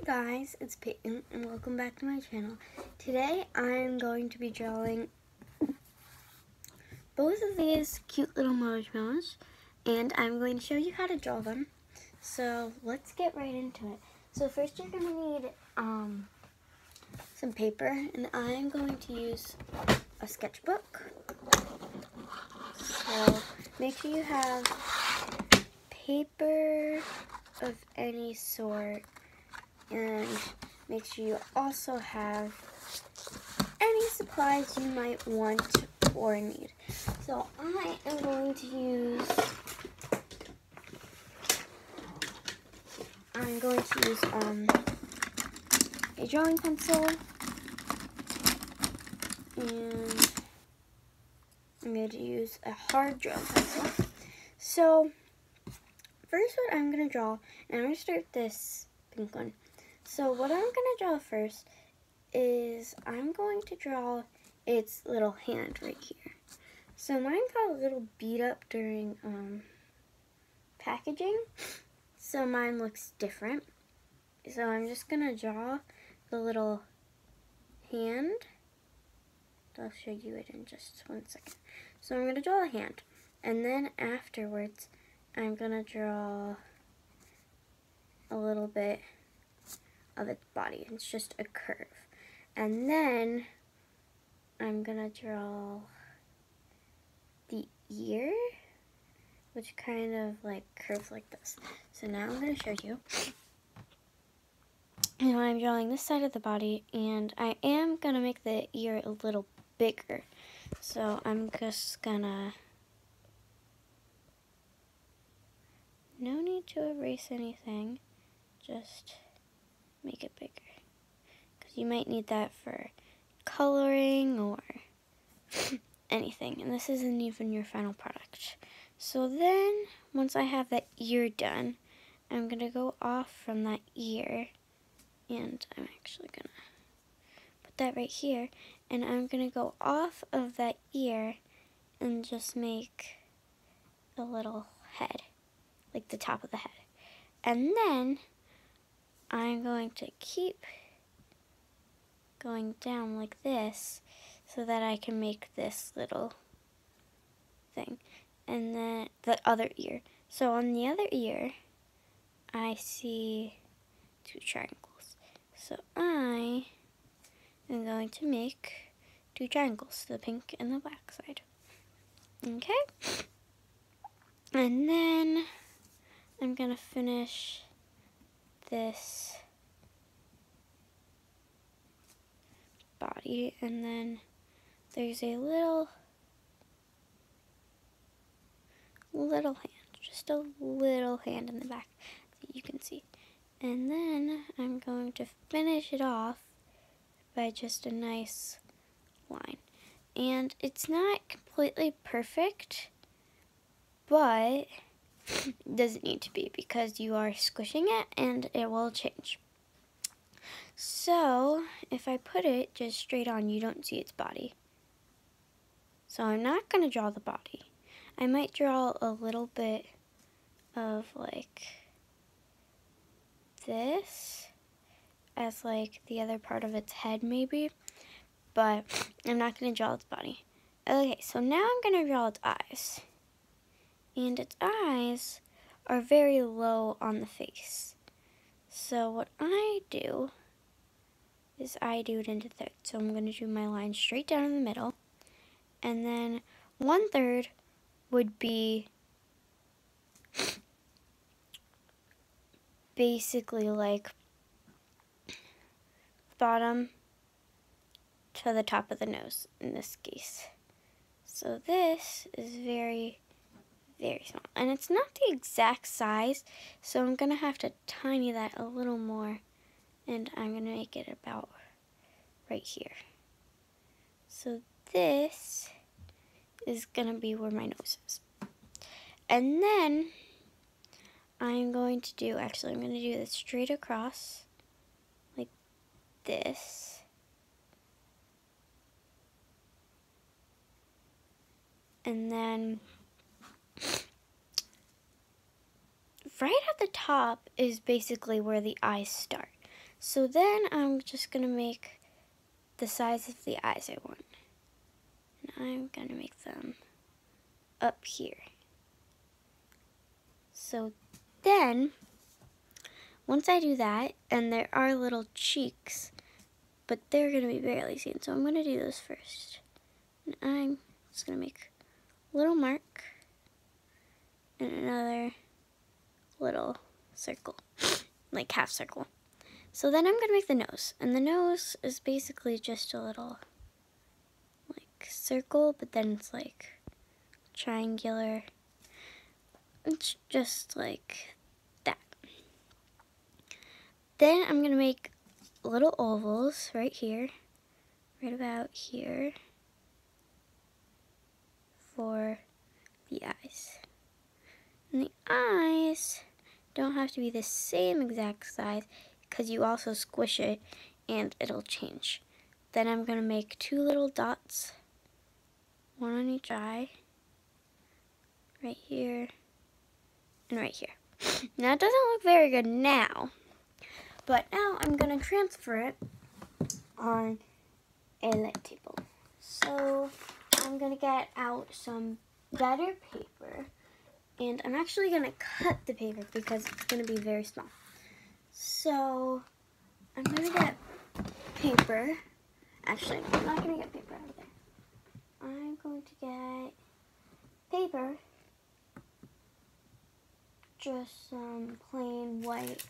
guys, it's Peyton and welcome back to my channel. Today I'm going to be drawing both of these cute little marshmallows and I'm going to show you how to draw them. So let's get right into it. So first you're going to need some paper, and I'm going to use a sketchbook. So make sure you have paper of any sort, and make sure you also have any supplies you might want or need. So I am going to use a drawing pencil, and I'm going to use a hard drawing pencil. So first what I'm going to draw, and I'm going to start this pink one. So what I'm going to draw first is I'm going to draw its little hand right here. So mine got a little beat up during packaging, so mine looks different. So I'm just going to draw the little hand. I'll show you it in just 1 second. So I'm going to draw a hand, and then afterwards I'm going to draw a little bit of its body. It's just a curve. And then I'm going to draw the ear, which kind of like curves like this. So now I'm going to show you. And I'm drawing this side of the body, and I am going to make the ear a little bigger. So I'm just going to, no need to erase anything, just make it bigger. Because you might need that for coloring or anything, and this isn't even your final product. So then, once I have that ear done, I'm going to go off from that ear, and I'm actually going to put that right here, and I'm going to go off of that ear and just make a little head, like the top of the head. And then I'm going to keep going down like this so that I can make this little thing. And then the other ear. So on the other ear, I see 2 triangles. So I am going to make 2 triangles, the pink and the black side. Okay? And then I'm going to finish this body, and then there's a little hand, just a little hand in the back that you can see. And then I'm going to finish it off by just a nice line. And it's not completely perfect, but it doesn't need to be because you are squishing it and it will change. So if I put it just straight on, you don't see its body. So I'm not going to draw the body. I might draw a little bit of like this as like the other part of its head maybe, but I'm not going to draw its body. Okay, so now I'm going to draw its eyes. And its eyes are very low on the face. So what I do is I do it into thirds. So I'm going to do my line straight down in the middle, and then 1/3 would be basically like bottom to the top of the nose in this case. So this is very, very small, and it's not the exact size, so I'm going to have to tiny that a little more, and I'm going to make it about right here. So this is going to be where my nose is. And then I'm going to do this straight across like this. And then right at the top is basically where the eyes start. So then I'm just going to make the size of the eyes I want. And I'm going to make them up here. So then, once I do that, and there are little cheeks, but they're going to be barely seen, so I'm going to do those first. And I'm just going to make a little mark and another little circle, like half circle. So then I'm going to make the nose, and the nose is basically just a little like circle, but then it's like triangular. It's just like that. Then I'm going to make little ovals right here, right about here, for the eyes. And the eyes don't have to be the same exact size because you also squish it and it'll change. Then I'm going to make 2 little dots, one on each eye, right here and right here. Now it doesn't look very good now, but now I'm going to transfer it on a light table. So I'm going to get out some better paper, and I'm actually going to cut the paper because it's going to be very small. So I'm going to get paper. Actually, I'm not going to get paper out of there. I'm going to get paper, just some plain white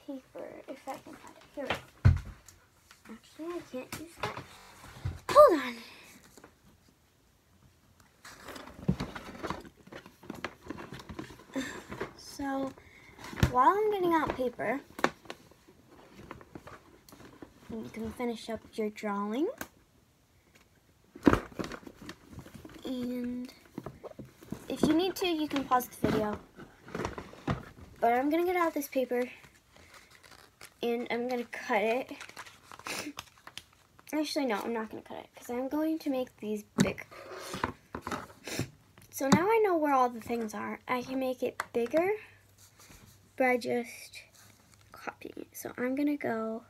paper, if I can find it. Here we go. Actually, I can't use that. Hold on. So, while I'm getting out paper, you can finish up your drawing. And if you need to, you can pause the video. But I'm going to get out this paper, and I'm going to cut it. Actually, no, I'm not going to cut it, because I'm going to make these bigger. So now I know where all the things are. I can make it bigger by just copying it. So I'm going to go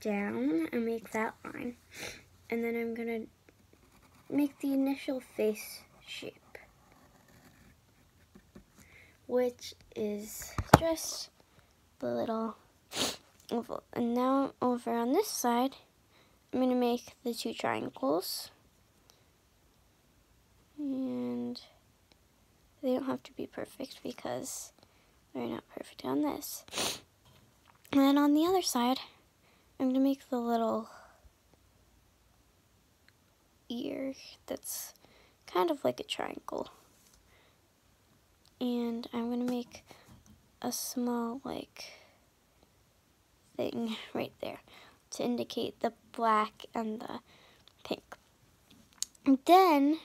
down and make that line. And then I'm going to make the initial face shape, which is just the little oval. And now over on this side, I'm going to make the 2 triangles. And they don't have to be perfect because they're not perfect on this. And then on the other side, I'm going to make the little ear that's kind of like a triangle. And I'm going to make a small like thing right there to indicate the black and the pink. And then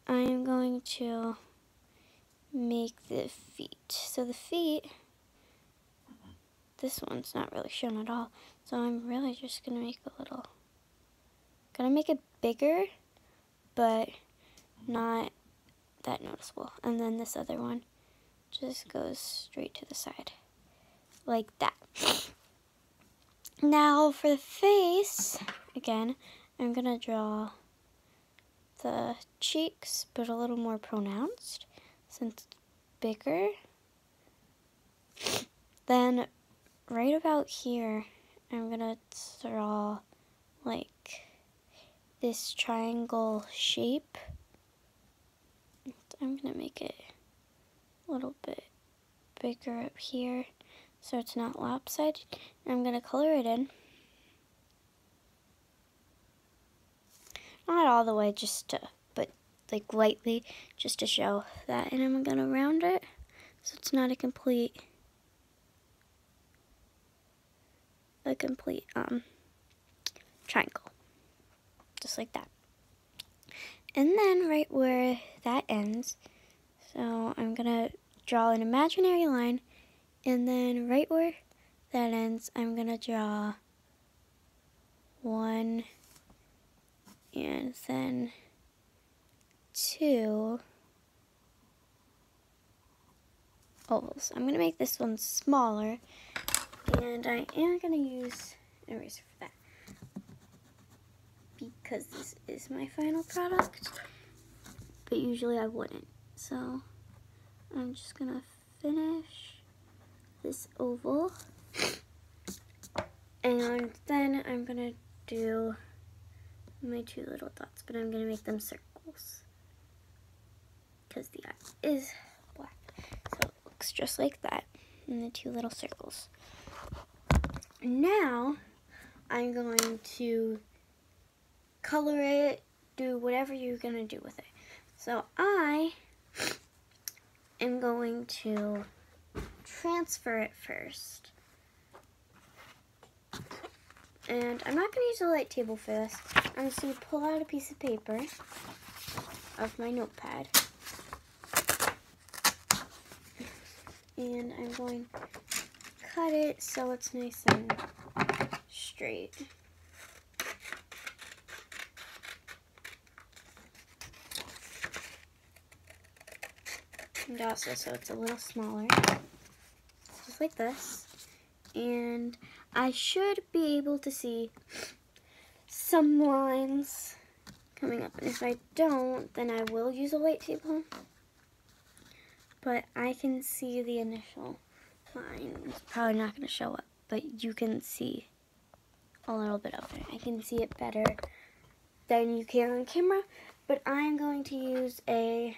I'm going to make the feet. So the feet, this one's not really shown at all. So I'm really just going to make a little, gonna make it bigger, but not that noticeable. And then this other one just goes straight to the side, like that. Now for the face, again, I'm gonna draw the cheeks, but a little more pronounced since it's bigger. Then right about here, I'm gonna draw like this triangle shape. I'm gonna make it a little bit bigger up here so it's not lopsided. And I'm gonna color it in. Not all the way, just to, but like lightly, just to show that. And I'm gonna round it so it's not a complete triangle, just like that. And then right where that ends, so I'm gonna draw an imaginary line, and then right where that ends, I'm gonna draw 1 and then 2 ovals. I'm going to make this one smaller, and I am going to use an eraser for that because this is my final product, but usually I wouldn't. So I'm just going to finish this oval, and then I'm going to do my 2 little dots, but I'm going to make them circles because the eye is black. So it looks just like that in the 2 little circles. Now I'm going to color it, do whatever you're going to do with it. So I am going to transfer it first. And I'm not going to use a light table for this. I'm just going to pull out a piece of paper of my notepad. And I'm going to cut it so it's nice and straight. And also so it's a little smaller. Just like this. And I should be able to see some lines coming up. And if I don't, then I will use a light table. But I can see the initial line. It's probably not going to show up, but you can see a little bit of it. I can see it better than you can on camera. But I'm going to use a...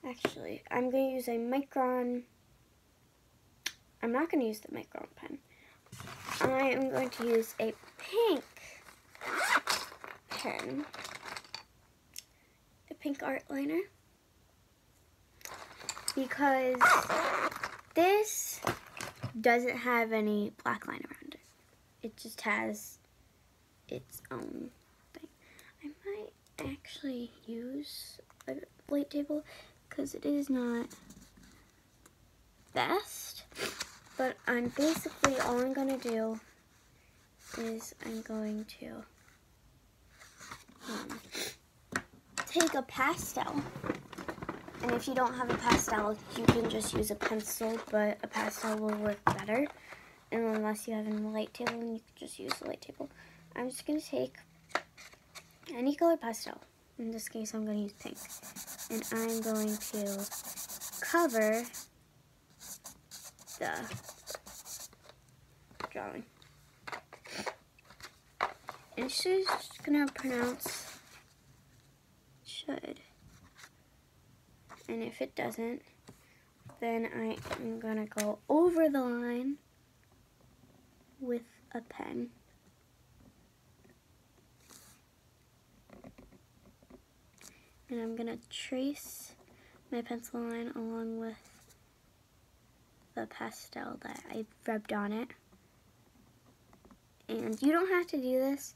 Actually, I'm going to use a Micron... I'm not going to use the Micron pen. I am going to use a pink pen, a pink art liner, because this doesn't have any black line around it. It just has its own thing. I might actually use a light table because it is not best. But I'm basically, all I'm going to do is I'm going to take a pastel. And if you don't have a pastel, you can just use a pencil, but a pastel will work better. And unless you have a light table, then you can just use the light table. I'm just going to take any color pastel. In this case, I'm going to use pink. And I'm going to cover the drawing. And she's just gonna pronounce should. And if it doesn't, then I am gonna go over the line with a pen. And I'm gonna trace my pencil line along with the pastel that I rubbed on it. And you don't have to do this,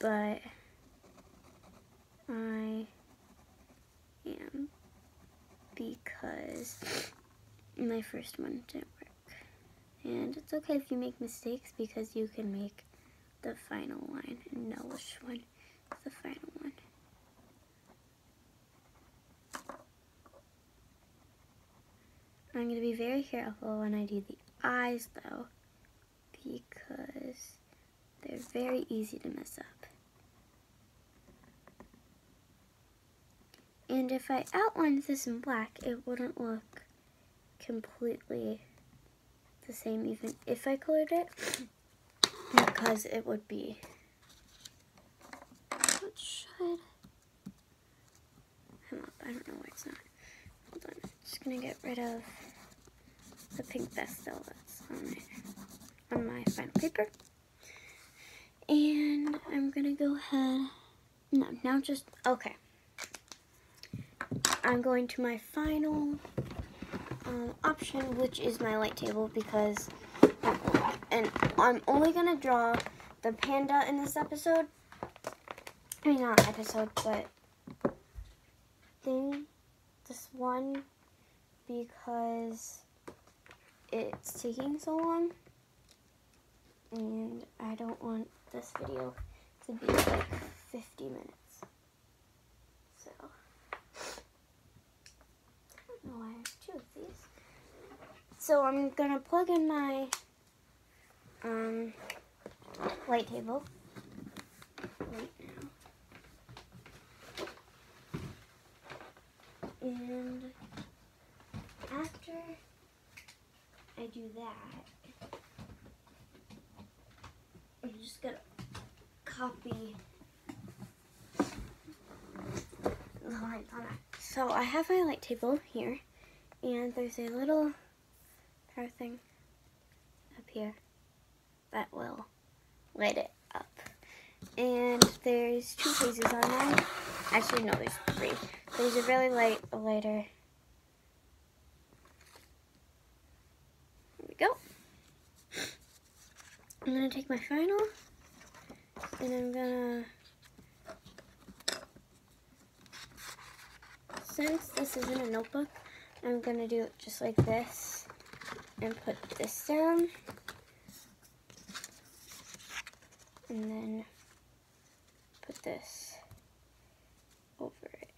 but I am, because my first one didn't work. And it's okay if you make mistakes because you can make the final line and know which one is the final one. I'm going to be very careful when I do the eyes, though, because they're very easy to mess up. And if I outlined this in black, it wouldn't look completely the same even if I colored it, because it would be, what should come up? I don't know why it's not. Hold on, just gonna get rid of the pink pastel that's on my final paper. And I'm gonna go ahead, now just, okay. I'm going to my final option, which is my light table, because, and I'm only gonna draw the panda in this episode. I mean, not episode, but thing, this one, because it's taking so long, and I don't want this video to be like 50 minutes. So, Oh, I have two of these. So I'm gonna plug in my light table right now. And after I do that, I'm just gonna copy the lines on it. So I have my light table here, and there's a little power thing up here that will light it up. And there's two phases on mine. Actually, no, there's three. There's a really light, a lighter. There we go. I'm gonna take my final, and I'm gonna, since this isn't a notebook, I'm gonna do it just like this and put this down, and then put this over it.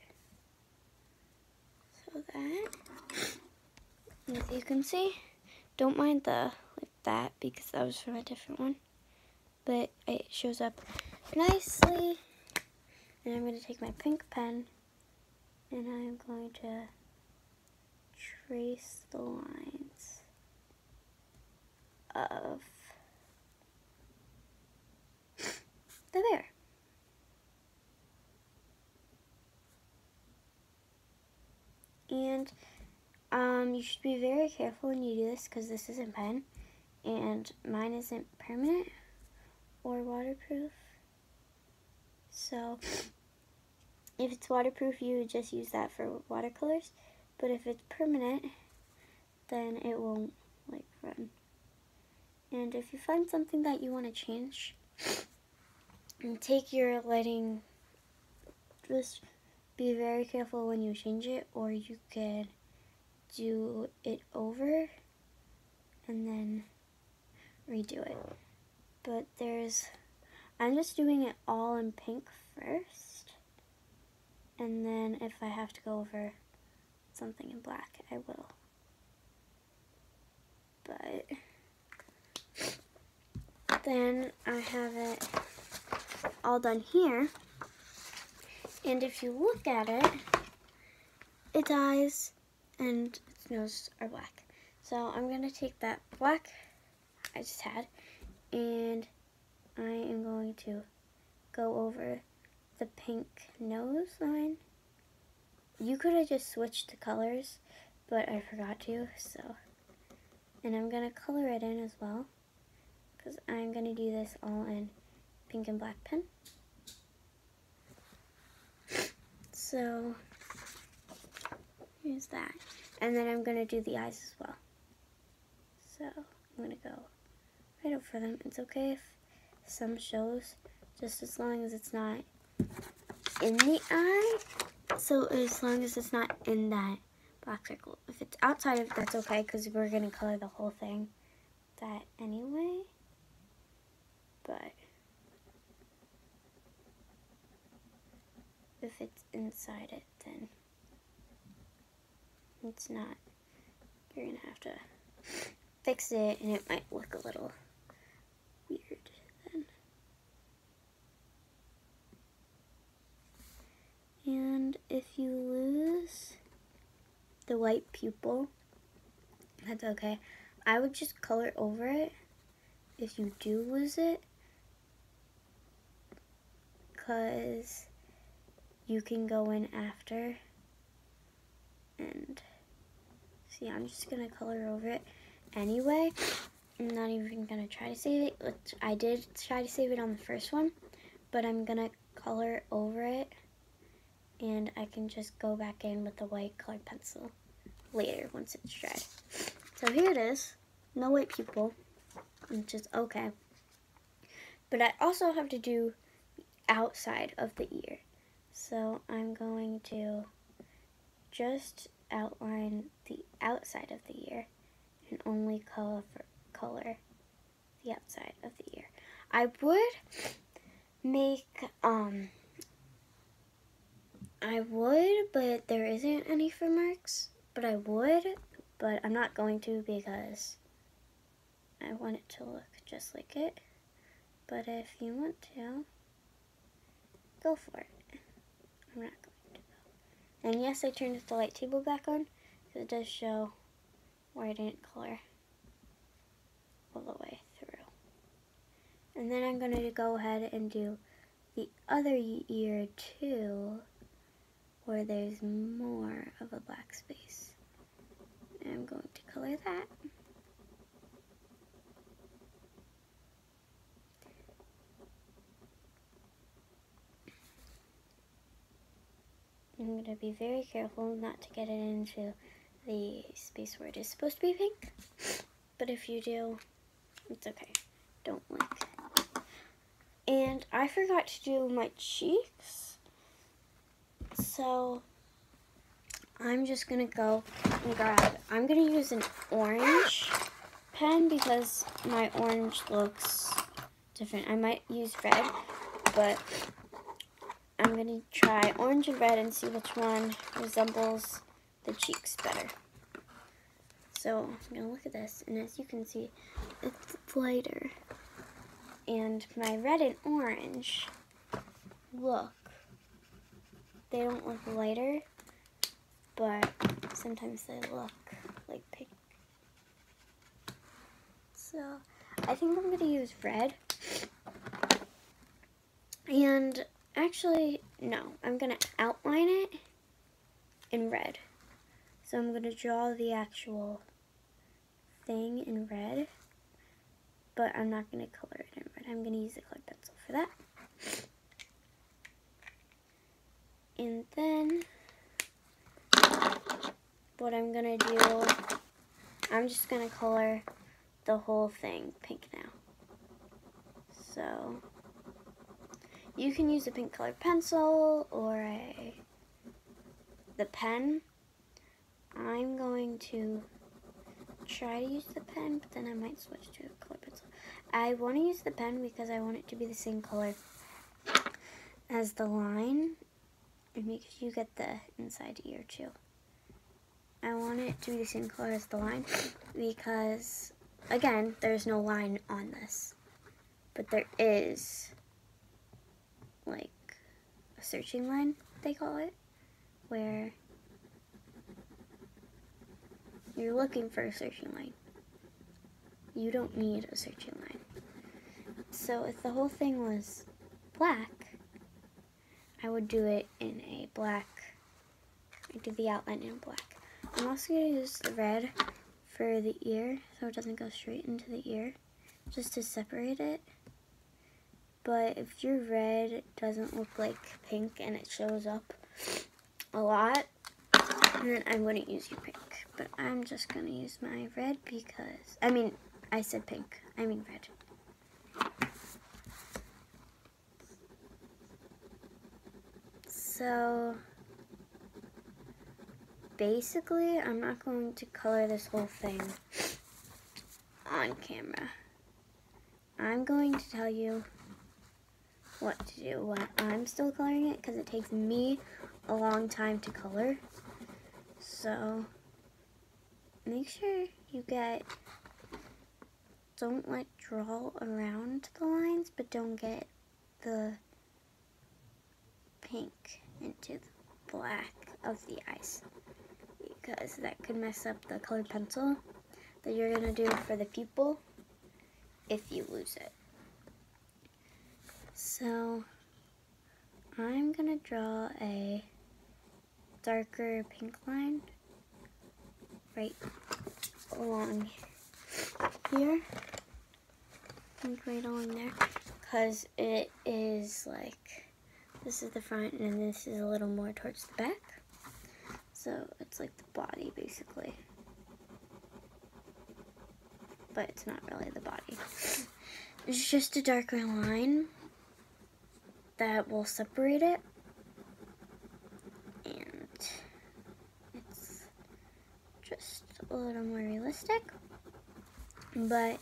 So that, as you can see, don't mind the like that because that was from a different one, but it shows up nicely. And I'm going to take my pink pen and I'm going to trace the lines of the bear. And you should be very careful when you do this because this isn't pen and mine isn't permanent or waterproof. So if it's waterproof, you would just use that for watercolors. But if it's permanent, then it won't like run. And if you find something that you want to change, and take your lighting, just be very careful when you change it, or you could do it over and then redo it. But I'm just doing it all in pink first, and then if I have to go over something in black, I will. But then I have it all done here, and if you look at it, its eyes and its nose are black. So I'm going to take that black I just had, and I am going to go over the pink nose line. You could have just switched the colors, but I forgot to, so. And I'm going to color it in as well, because I'm going to do this all in pink and black pen. So, here's that. And then I'm going to do the eyes as well. So, I'm going to go right over them. It's okay if some shows, just as long as it's not in the eye. So, as long as it's not in that black circle. If it's outside of, that's okay, because we're going to color the whole thing that anyway. But if it's inside it, then it's not. You're going to have to fix it, and it might look a little weird then. And if you lose the white pupil, that's okay. I would just color over it if you do lose it, because you can go in after and see. I'm just gonna color over it anyway. I'm not even gonna try to save it, which I did try to save it on the first one, but I'm gonna color over it, and I can just go back in with the white colored pencil later once it's dried. So here it is, no white pupil, which is okay. But I also have to do the outside of the ear. So I'm going to just outline the outside of the ear and only color the outside of the ear. I would make, but there isn't any for marks. but I would, but I'm not going to because I want it to look just like it. But if you want to, go for it. I'm not going to though. And yes, I turned the light table back on because it does show where I didn't color all the way through. And then I'm going to go ahead and do the other ear too, where there's more of a black space. And I'm going to color that. I'm going to be very careful not to get it into the space where it is supposed to be pink. But if you do, it's okay. Don't blink. And I forgot to do my cheeks. So I'm just going to go and grab, I'm going to use an orange pen because my orange looks different. I might use red, but I'm going to try orange and red and see which one resembles the cheeks better. So I'm going to look at this, and as you can see, it's lighter. And my red and orange look, they don't look lighter, but sometimes they look like pink. So I think I'm going to use red. And actually, no, I'm going to outline it in red. So I'm going to draw the actual thing in red, but I'm not going to color it in red. I'm going to use a colored pencil for that. And then what I'm going to do, I'm just going to color the whole thing pink now. So you can use a pink colored pencil or the pen. I'm going to try to use the pen, but then I might switch to a colored pencil. I want to use the pen because I want it to be the same color as the line. It makes you get the inside ear too. I want it to be the same color as the line because, again, there's no line on this. But there is, like, a searching line, they call it, where you're looking for a searching line. You don't need a searching line. So if the whole thing was black, I would do it in a black, I do the outline in black. I'm also going to use the red for the ear, so it doesn't go straight into the ear, just to separate it. But if your red doesn't look like pink and it shows up a lot, then I'm going to use your pink. But I'm just going to use my red because, I said pink, I mean red. So basically, I'm not going to color this whole thing on camera. I'm going to tell you what to do when I'm still coloring it because it takes me a long time to color. So make sure you don't like draw around the lines, but don't get the pink into the black of the eyes, because that could mess up the colored pencil that you're going to do for the pupil if you lose it. So I'm going to draw a darker pink line right along here. I think right along there, because it is like, this is the front and this is a little more towards the back. So it's like the body basically, but it's not really the body. It's just a darker line that will separate it, and it's just a little more realistic. But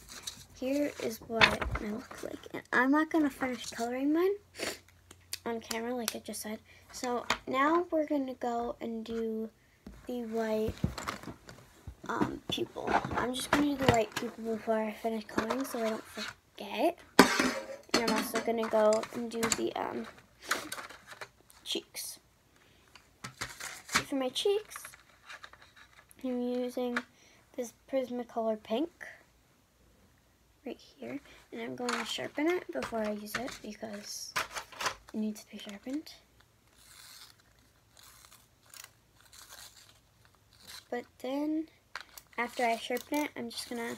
here is what I look like. And I'm not going to finish coloring mine on camera like I just said. So now we're going to go and do the white pupil. I'm just going to do the white pupil before I finish coloring so I don't forget. And I'm also going to go and do the cheeks. So for my cheeks, I'm using this Prismacolor pink right here. And I'm going to sharpen it before I use it because it needs to be sharpened. But then, after I sharpen it, I'm just gonna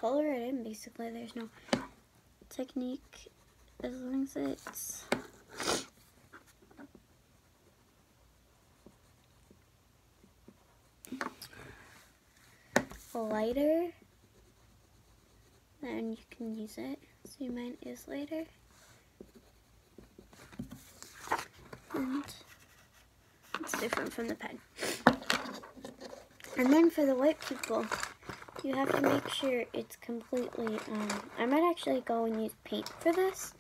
color it in, basically. There's no technique as long as it's lighter, then you can use it. See, mine is lighter. And it's different from the pen. And then for the white pupil, you have to make sure it's completely, I might actually go and use paint for this,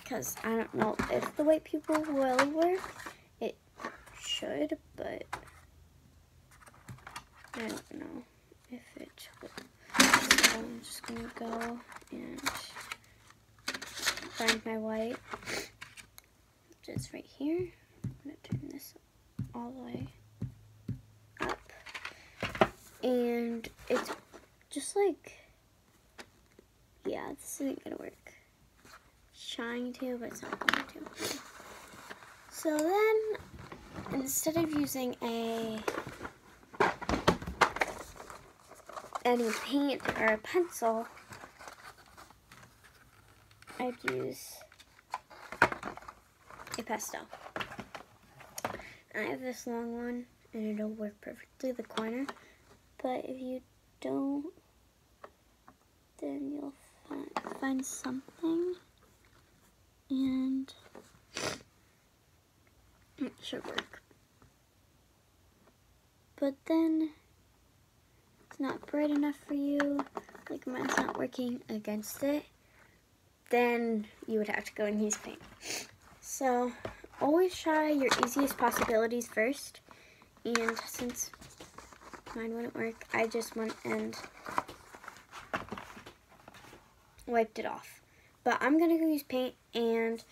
because I don't know if the white pupil will work. It should, but I don't know if it will. So I'm just going to go and find my white, which is right here. I'm going to turn this all the way up. And it's just like, yeah, this isn't going to work. It's trying to, but it's not going to. So then, instead of using any paint or a pencil, I'd use a pastel. I have this long one, and it'll work perfectly, the corner. But if you don't, then you'll find something, and it should work. But then it's not bright enough for you, like mine's not working against it, then you would have to go and use paint. So always try your easiest possibilities first, and since mine wouldn't work, I just went and wiped it off. But I'm gonna go use paint, and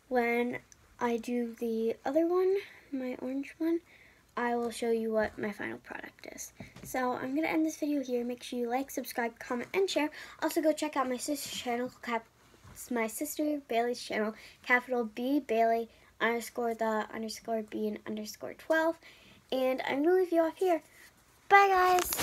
when I do the other one, my orange one, I will show you what my final product is. So I'm going to end this video here. Make sure you like, subscribe, comment, and share. Also go check out my sister's channel, my sister Bailey's channel, capital B Bailey _the_B and _12. And I'm going to leave you off here. Bye guys!